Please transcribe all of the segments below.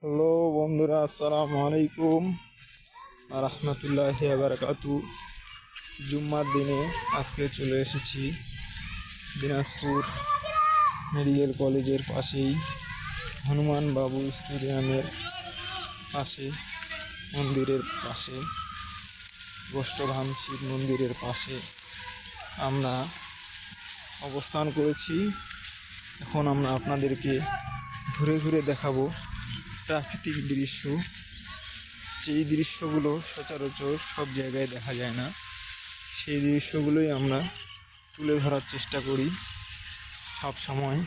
Hello বন্ধুরা, আসসালামু আলাইকুম রহমতুল্লাহি বারাকাতু। জুম্মার দিনে আজকে চলে এসেছি দিনাজপুর মেডিকেল কলেজের পাশেই হনুমান বাবু স্টেডিয়ামের পাশে, মন্দিরের পাশে, গোষ্ঠধাম শিব মন্দিরের পাশে আমরা অবস্থান করেছি। এখন আমরা আপনাদেরকে ঘুরে ঘুরে দেখাবো প্রাকৃতিক দৃশ্য। যেই দৃশ্যগুলো সচরাচর সব জায়গায় দেখা যায় না, সেই দৃশ্যগুলোই আমরা তুলে ধরার চেষ্টা করি সব সময়।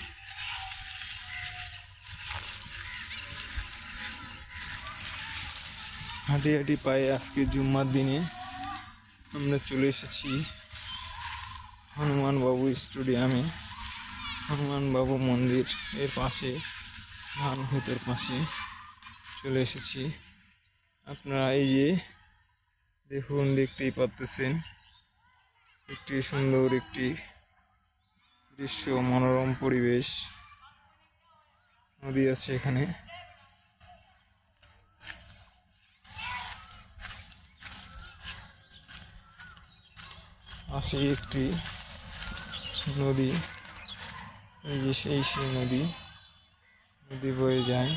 হাঁটি হাঁটি পায়ে আজকে জুম্মার দিনে আমরা চলে এসেছি হনুমান বাবু স্টেডিয়ামে, হনুমান বাবু মন্দির এর পাশে, ধান ক্ষেতের পাশে চলে এসেছি। আপনারা এই যে দেখুন, দেখতেই পাচ্ছেন একটি সুন্দর একটি দৃশ্য, মনোরম পরিবেশ। নদী আছে এখানে, পাশে একটি নদী। এই যে সেই নদী বয়ে যায়।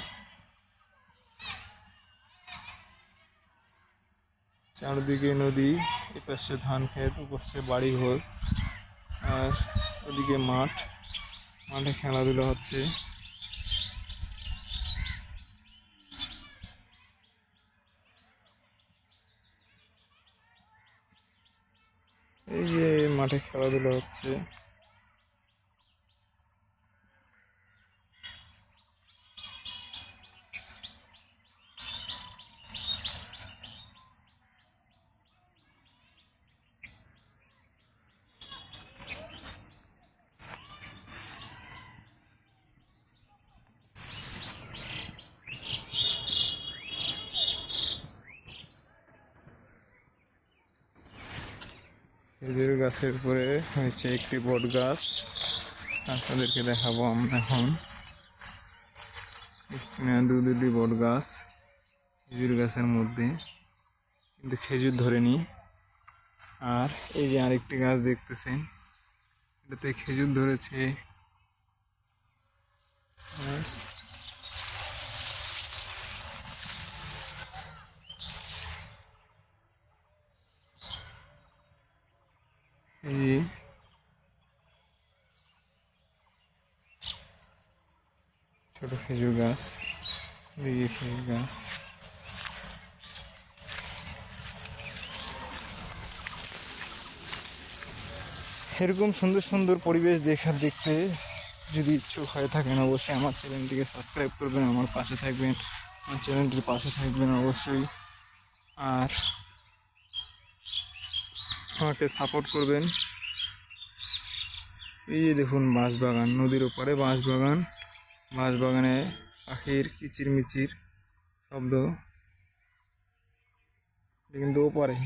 চারদিকে নদী, এপাশে ধান ক্ষেত, ওপাশে বাড়ি ঘর, আর ওদিকে মাঠে খেলাধুলা হচ্ছে। এই যে মাঠে খেলাধুলা হচ্ছে। খেজুর গাছের উপরে হয়েছে একটি বট গাছ, আপনাদেরকে দেখাবো আমরা এখন। দুটি বট গাছ খেজুর গাছের মধ্যে, কিন্তু খেজুর ধরেনি। আর এই যে আরেকটি গাছ দেখতেছেন, এটাতে খেজুর ধরেছে। এই ছোট খেজুর গাছ, এই খেজুর গাছ। এরকম সুন্দর সুন্দর পরিবেশ দেখতে যদি ইচ্ছুক হয়ে থাকেন, অবশ্যই আমার চ্যানেলটিকে সাবস্ক্রাইব করবেন, আমার পাশে থাকবেন, আমার চ্যানেলটির পাশে থাকবেন অবশ্যই, আর আমাকে সাপোর্ট করবেন। এই যে দেখুন বাঁশবাগান, নদীর ওপারে বাঁশবাগান, বাঁশবাগানে পাখির কিচিরমিচির শব্দ, কিন্তু ওপারে